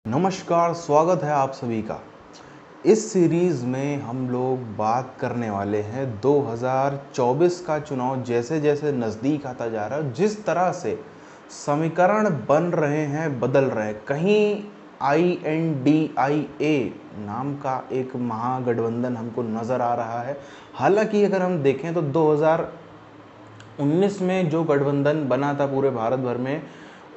नमस्कार, स्वागत है आप सभी का। इस सीरीज़ में हम लोग बात करने वाले हैं 2024 का चुनाव जैसे जैसे नज़दीक आता जा रहा है, जिस तरह से समीकरण बन रहे हैं, बदल रहे हैं। कहीं INDIA नाम का एक महागठबंधन हमको नज़र आ रहा है। हालांकि अगर हम देखें तो 2019 में जो गठबंधन बना था पूरे भारत भर में,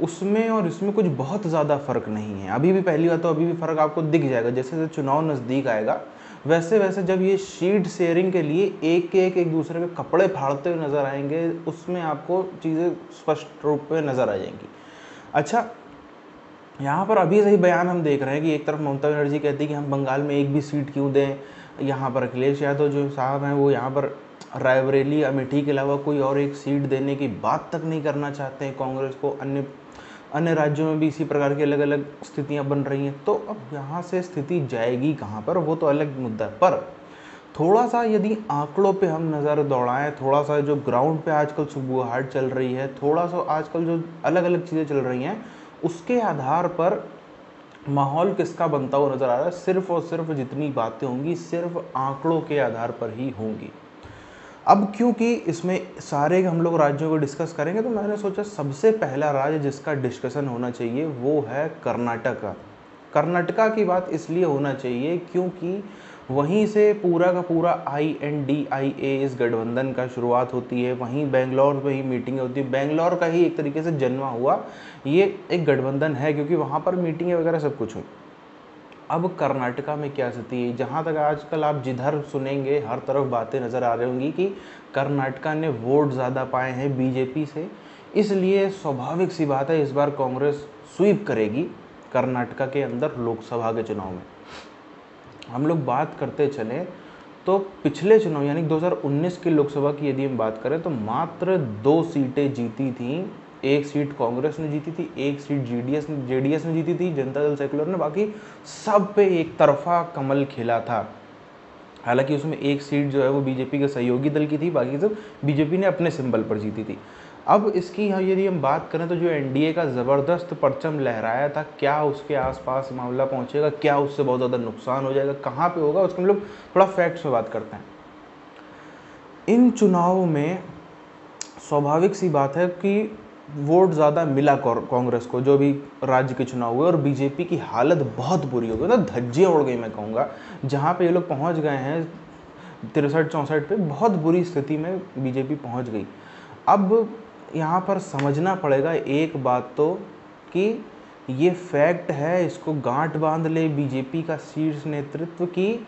उसमें और इसमें कुछ बहुत ज़्यादा फ़र्क नहीं है। अभी भी पहली बात तो अभी भी फ़र्क आपको दिख जाएगा। जैसे जैसे चुनाव नज़दीक आएगा वैसे वैसे जब ये शीट शेयरिंग के लिए एक दूसरे के कपड़े फाड़ते हुए नज़र आएंगे, उसमें आपको चीज़ें स्पष्ट रूप में नज़र आ जाएंगी। अच्छा, यहाँ पर अभी सही बयान हम देख रहे हैं कि एक तरफ ममता बनर्जी कहती है कि हम बंगाल में एक भी सीट क्यों दें। यहाँ पर अखिलेश यादव जो साहब हैं वो यहाँ पर रायबरेली अमेठी के अलावा कोई और एक सीट देने की बात तक नहीं करना चाहते हैं कांग्रेस को। अन्य अन्य राज्यों में भी इसी प्रकार की अलग अलग स्थितियाँ बन रही हैं। तो अब यहाँ से स्थिति जाएगी कहाँ पर, वो तो अलग मुद्दा है। पर थोड़ा सा यदि आंकड़ों पे हम नज़र दौड़ाएं, थोड़ा सा जो ग्राउंड पे आजकल सुबुहाट चल रही है, थोड़ा सा आजकल जो अलग अलग चीज़ें चल रही हैं, उसके आधार पर माहौल किसका बनता हुआ नज़र आ रहा है। सिर्फ और सिर्फ जितनी बातें होंगी सिर्फ आंकड़ों के आधार पर ही होंगी। अब क्योंकि इसमें सारे हम लोग राज्यों को डिस्कस करेंगे, तो मैंने सोचा सबसे पहला राज्य जिसका डिस्कशन होना चाहिए वो है कर्नाटका। कर्नाटका की बात इसलिए होना चाहिए क्योंकि वहीं से पूरा का पूरा INDIA इस गठबंधन का शुरुआत होती है। वहीं बेंगलोर में ही मीटिंग होती है। बेंगलोर का ही एक तरीके से जन्मा हुआ ये एक गठबंधन है, क्योंकि वहाँ पर मीटिंगें वगैरह सब कुछ हुई। अब कर्नाटका में क्या स्थिति है, जहाँ तक आजकल आप जिधर सुनेंगे हर तरफ बातें नज़र आ रही होंगी कि कर्नाटका ने वोट ज़्यादा पाए हैं बीजेपी से, इसलिए स्वाभाविक सी बात है इस बार कांग्रेस स्वीप करेगी कर्नाटका के अंदर लोकसभा के चुनाव में। हम लोग बात करते चलें तो पिछले चुनाव यानी 2019 के लोकसभा की यदि हम बात करें तो मात्र 2 सीटें जीती थीं। एक सीट कांग्रेस ने जीती थी, एक सीट जेडीएस ने जीती थी, जनता दल सेकुलर ने। बाकी सब पे एक तरफा कमल खिला था। हालांकि उसमें एक सीट जो है वो बीजेपी के सहयोगी दल की थी, बाकी सब बीजेपी ने अपने सिंबल पर जीती थी। अब इसकी यदि हम बात करें तो जो एनडीए का ज़बरदस्त परचम लहराया था, क्या उसके आसपास मामला पहुंचेगा, क्या उससे बहुत ज़्यादा नुकसान हो जाएगा, कहाँ पे होगा, उसके हम लोग थोड़ा फैक्ट्स में बात करते हैं। इन चुनावों में स्वाभाविक सी बात है कि वोट ज़्यादा मिला कांग्रेस को, जो भी राज्य के चुनाव हुए, और बीजेपी की हालत बहुत बुरी हो गई, मतलब धज्जियाँ उड़ गई मैं कहूँगा। जहाँ पे ये लोग पहुँच गए हैं 63-64 पे, बहुत बुरी स्थिति में बीजेपी पहुँच गई। अब यहाँ पर समझना पड़ेगा एक बात तो कि ये फैक्ट है, इसको गांठ बांध ले बीजेपी का शीर्ष नेतृत्व की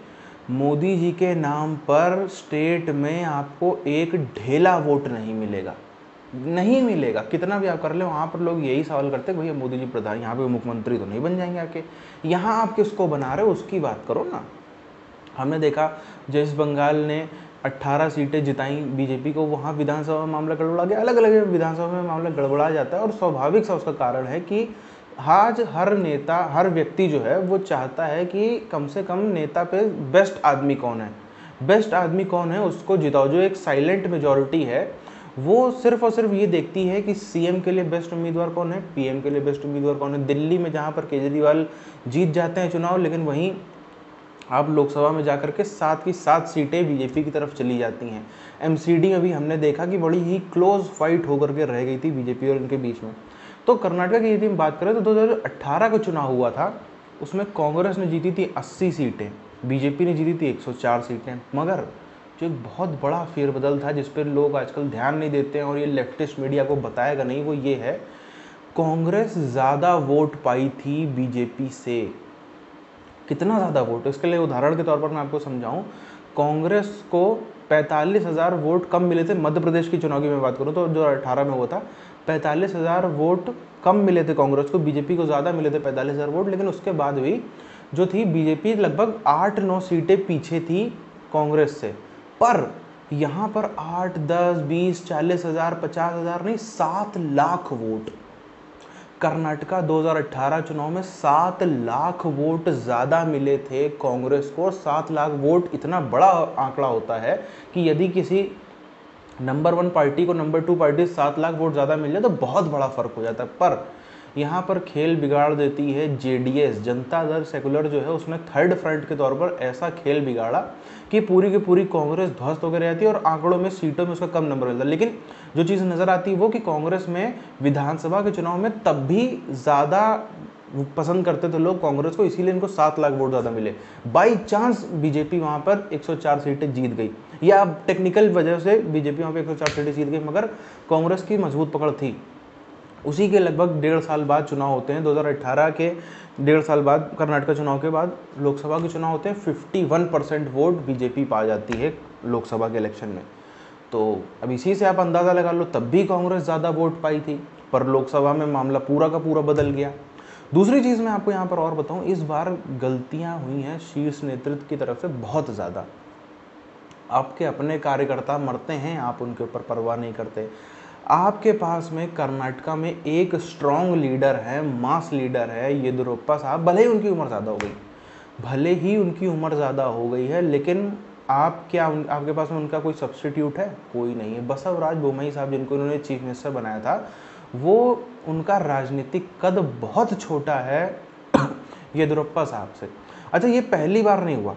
मोदी जी के नाम पर स्टेट में आपको एक ढेला वोट नहीं मिलेगा, नहीं मिलेगा। कितना भी आप कर ले, वहाँ पर लोग यही सवाल करते हैं भैया मोदी जी प्रधान, यहाँ पे मुख्यमंत्री तो नहीं बन जाएंगे आके, यहाँ आप किसको बना रहे हो उसकी बात करो ना। हमने देखा जैसे बंगाल ने 18 सीटें जिताई बीजेपी को, वहाँ विधानसभा में मामला गड़बड़ा गया। अलग अलग विधानसभा में मामला गड़बड़ा जाता है, और स्वाभाविक सा उसका कारण है कि आज हर नेता, हर व्यक्ति जो है वो चाहता है कि कम से कम नेता पे बेस्ट आदमी कौन है, बेस्ट आदमी कौन है उसको जिताओ। जो एक साइलेंट मेजॉरिटी है वो सिर्फ और सिर्फ ये देखती है कि सीएम के लिए बेस्ट उम्मीदवार कौन है, पीएम के लिए बेस्ट उम्मीदवार कौन है। दिल्ली में जहाँ पर केजरीवाल जीत जाते हैं चुनाव, लेकिन वहीं आप लोकसभा में जाकर के 7 की 7 सीटें बीजेपी की तरफ चली जाती हैं। एमसीडी में भी हमने देखा कि बड़ी ही क्लोज फाइट होकर के रह गई थी बीजेपी और इनके बीच में। तो कर्नाटक की यदि हम बात करें तो 2018 का चुनाव हुआ था, उसमें कांग्रेस ने जीती थी 80 सीटें, बीजेपी ने जीती थी 104 सीटें। मगर जो एक बहुत बड़ा फेरबदल था जिस पर लोग आजकल ध्यान नहीं देते हैं और ये लेफ्टिस्ट मीडिया को बताएगा नहीं, वो ये है कांग्रेस ज़्यादा वोट पाई थी बीजेपी से। कितना ज़्यादा वोट, इसके लिए उदाहरण के तौर पर मैं आपको समझाऊं, कांग्रेस को 45,000 वोट कम मिले थे। मध्य प्रदेश की चुनाव की मैं बात करूं तो जो 18 में हुआ था, 45,000 वोट कम मिले थे कांग्रेस को, बीजेपी को ज़्यादा मिले थे 45,000 वोट। लेकिन उसके बाद भी जो थी बीजेपी लगभग 8-9 सीटें पीछे थी कांग्रेस से। पर यहाँ पर 8, 10, 20, 40,000, 50,000 नहीं, 7 लाख वोट। कर्नाटका 2018 चुनाव में 7 लाख वोट ज़्यादा मिले थे कांग्रेस को। 7 लाख वोट इतना बड़ा आंकड़ा होता है कि यदि किसी नंबर 1 पार्टी को नंबर 2 पार्टी 7 लाख वोट ज़्यादा मिल जाए तो बहुत बड़ा फर्क हो जाता है। पर यहाँ पर खेल बिगाड़ देती है जेडीएस, जनता दल सेकुलर जो है उसने थर्ड फ्रंट के तौर पर ऐसा खेल बिगाड़ा कि पूरी की पूरी कांग्रेस ध्वस्त होकर रहती है और आंकड़ों में सीटों में उसका कम नंबर मिलता है। लेकिन जो चीज़ नज़र आती है वो कि कांग्रेस में विधानसभा के चुनाव में तब भी ज़्यादा पसंद करते थे लोग कांग्रेस को, इसीलिए इनको 7 लाख वोट ज़्यादा मिले। बाई चांस बीजेपी वहाँ पर 104 सीटें जीत गई, या टेक्निकल वजह से बीजेपी वहाँ पे 104 सीटें जीत गई, मगर कांग्रेस की मजबूत पकड़ थी। उसी के लगभग 1.5 साल बाद चुनाव होते हैं, 2018 के 1.5 साल बाद कर्नाटक चुनाव के बाद लोकसभा के चुनाव होते हैं। 51% वोट बीजेपी पा जाती है लोकसभा के इलेक्शन में। तो अब इसी से आप अंदाज़ा लगा लो, तब भी कांग्रेस ज़्यादा वोट पाई थी, पर लोकसभा में मामला पूरा का पूरा बदल गया। दूसरी चीज़ मैं आपको यहाँ पर और बताऊँ, इस बार गलतियाँ हुई हैं शीर्ष नेतृत्व की तरफ से बहुत ज़्यादा। आपके अपने कार्यकर्ता मरते हैं, आप उनके ऊपर परवाह नहीं करते। आपके पास में कर्नाटका में एक स्ट्रॉन्ग लीडर है, मास लीडर है येदियुरप्पा साहब, भले ही उनकी उम्र ज़्यादा हो गई है, लेकिन आपके पास में उनका कोई सब्स्टिट्यूट है? कोई नहीं है। बसवराज बोम्मई साहब, जिनको उन्होंने चीफ मिनिस्टर बनाया था, वो उनका राजनीतिक कद बहुत छोटा है येदियुरप्पा साहब से। अच्छा, ये पहली बार नहीं हुआ,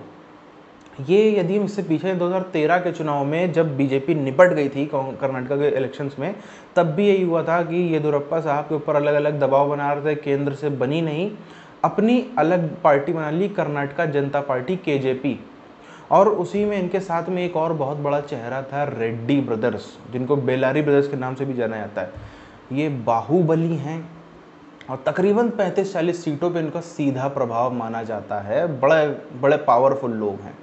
ये यदि हम इससे पीछे 2013 के चुनाव में जब बीजेपी निपट गई थी कर्नाटक के इलेक्शंस में, तब भी यही हुआ था कि येदियुरप्पा साहब के ऊपर अलग अलग दबाव बना रहे थे, केंद्र से बनी नहीं, अपनी अलग पार्टी बना ली, कर्नाटका जनता पार्टी केजेपी। और उसी में इनके साथ में एक और बहुत बड़ा चेहरा था, रेड्डी ब्रदर्स, जिनको बेल्लारी ब्रदर्स के नाम से भी जाना जाता है। ये बाहुबली हैं और तकरीबन 35-40 सीटों पे इनका सीधा प्रभाव माना जाता है। बड़े बड़े पावरफुल लोग हैं,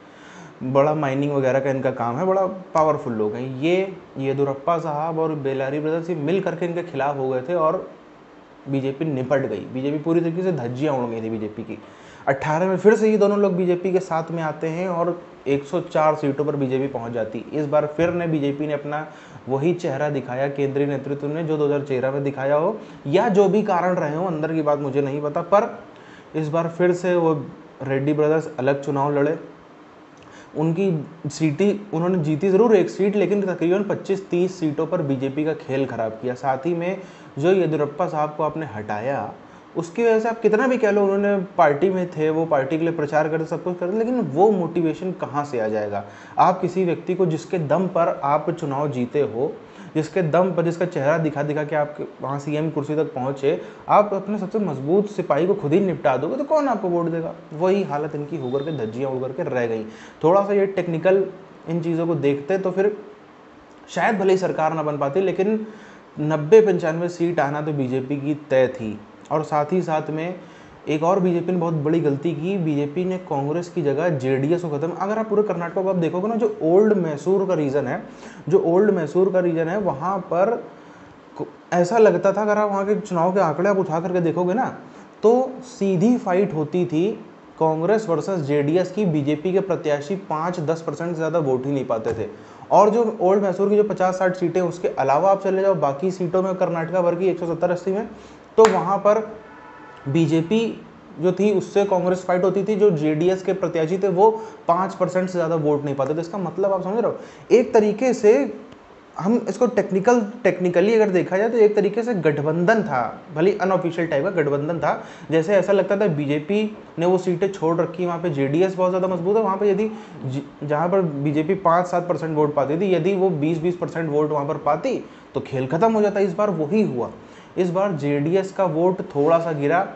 बड़ा माइनिंग वगैरह का इनका काम है, बड़ा पावरफुल लोग हैं। ये येदियुरप्पा साहब और बेल्लारी ब्रदर्स ये मिल करके इनके खिलाफ हो गए थे और बीजेपी निपट गई। बीजेपी पूरी तरीके से धज्जियाँ उड़ गई थी बीजेपी की। 18 में फिर से ये दोनों लोग बीजेपी के साथ में आते हैं और 104 सीटों पर बीजेपी पहुंच जाती। इस बार फिर बीजेपी ने अपना वही चेहरा दिखाया केंद्रीय नेतृत्व ने, जो 2013 में दिखाया हो, या जो भी कारण रहे हो, अंदर की बात मुझे नहीं पता, पर इस बार फिर से वो रेड्डी ब्रदर्स अलग चुनाव लड़े। उनकी सीटें उन्होंने जीती ज़रूर एक सीट, लेकिन तकरीबन 25-30 सीटों पर बीजेपी का खेल खराब किया। साथ ही में जो येदियुरप्पा साहब को आपने हटाया, उसकी वजह से आप कितना भी कह लो, उन्होंने पार्टी में थे, वो पार्टी के लिए प्रचार करते, सब कुछ करते, लेकिन वो मोटिवेशन कहाँ से आ जाएगा? आप किसी व्यक्ति को जिसके दम पर आप चुनाव जीते हो, जिसके दम पर, जिसका चेहरा दिखा दिखा के आप वहाँ सीएम कुर्सी तक पहुँचे, आप अपने सबसे मजबूत सिपाही को खुद ही निपटा दोगे तो कौन आपको वोट देगा? वही हालत इनकी होकर के धज्जियाँ उड़ करके रह गई। थोड़ा सा ये टेक्निकल इन चीज़ों को देखते तो फिर शायद भले ही सरकार ना बन पाती, लेकिन 90-95 सीट आना तो बीजेपी की तय थी। और साथ ही साथ में एक और बीजेपी ने बहुत बड़ी गलती की, बीजेपी ने कांग्रेस की जगह जेडीएस को खत्म। अगर आप पूरे कर्नाटक को आप देखोगे ना, जो ओल्ड मैसूर का रीजन है, वहाँ पर ऐसा लगता था, अगर आप वहाँ के चुनाव के आंकड़े आप उठा करके देखोगे ना, तो सीधी फाइट होती थी कांग्रेस वर्सेस जेडीएस की। बीजेपी के प्रत्याशी 5-10% से ज़्यादा वोट ही नहीं पाते थे। और जो ओल्ड मैसूर की जो 50-60 सीटें, उसके अलावा आप चले जाओ बाकी सीटों में कर्नाटका भर की 170-80 में, तो वहाँ पर बीजेपी जो थी उससे कांग्रेस फाइट होती थी। जो जेडीएस के प्रत्याशी थे वो 5% से ज़्यादा वोट नहीं पाते थे। इसका मतलब आप समझ रहे हो, एक तरीके से हम इसको टेक्निकली अगर देखा जाए तो एक तरीके से गठबंधन था, भले अनऑफिशियल टाइप का गठबंधन था। जैसे ऐसा लगता था बीजेपी ने वो सीटें छोड़ रखी, वहाँ पे जेडीएस बहुत ज़्यादा मजबूत है, वहाँ पे यदि जहाँ पर बीजेपी 5-7% वोट पाती थी, यदि वो 20-20% वोट वहाँ पर पाती तो खेल खत्म हो जाता। इस बार वही हुआ। इस बार जेडीएस का वोट थोड़ा सा गिरा,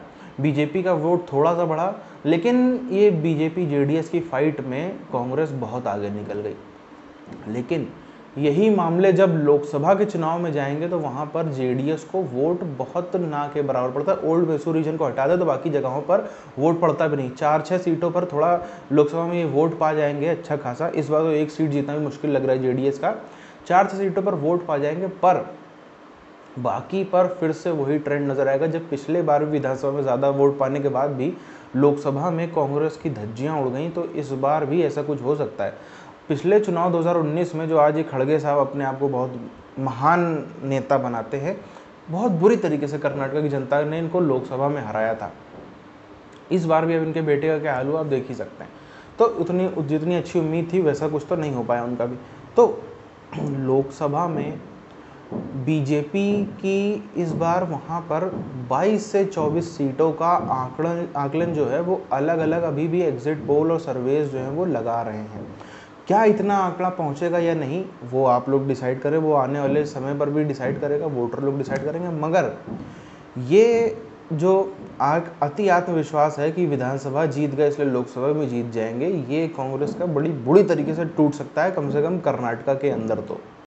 बीजेपी का वोट थोड़ा सा बढ़ा, लेकिन ये बीजेपी जेडीएस की फाइट में कांग्रेस बहुत आगे निकल गई। लेकिन यही मामले जब लोकसभा के चुनाव में जाएंगे तो वहाँ पर जेडीएस को वोट बहुत ना के बराबर पड़ता है। ओल्ड मैसूर रीजन को हटा दे तो बाकी जगहों पर वोट पड़ता भी नहीं। 4-6 सीटों पर थोड़ा लोकसभा में ये वोट पा जाएंगे अच्छा खासा। इस बार तो एक सीट जीतना भी मुश्किल लग रहा है जेडीएस का। 4-6 सीटों पर वोट पा जाएंगे, पर बाकी पर फिर से वही ट्रेंड नजर आएगा। जब पिछले बार विधानसभा में ज़्यादा वोट पाने के बाद भी लोकसभा में कांग्रेस की धज्जियां उड़ गई, तो इस बार भी ऐसा कुछ हो सकता है। पिछले चुनाव 2019 में जो आज ये खड़गे साहब अपने आप को बहुत महान नेता बनाते हैं, बहुत बुरी तरीके से कर्नाटक की जनता ने इनको लोकसभा में हराया था। इस बार भी अब इनके बेटे का क्या हाल हुआ आप देख ही सकते हैं। तो जितनी अच्छी उम्मीद थी वैसा कुछ तो नहीं हो पाया उनका भी। तो लोकसभा में बीजेपी की इस बार वहाँ पर 22 से 24 सीटों का आकलन जो है वो अलग अलग अभी भी एग्जिट पोल और सर्वेज जो हैं वो लगा रहे हैं। क्या इतना आंकड़ा पहुँचेगा या नहीं वो आप लोग डिसाइड करें, वो आने वाले समय पर भी डिसाइड करेगा, वोटर लोग डिसाइड करेंगे। मगर ये जो अति आत्मविश्वास है कि विधानसभा जीत गए इसलिए लोकसभा में जीत जाएंगे, ये कांग्रेस का बड़ी बुरी तरीके से टूट सकता है, कम से कम कर्नाटका के अंदर तो।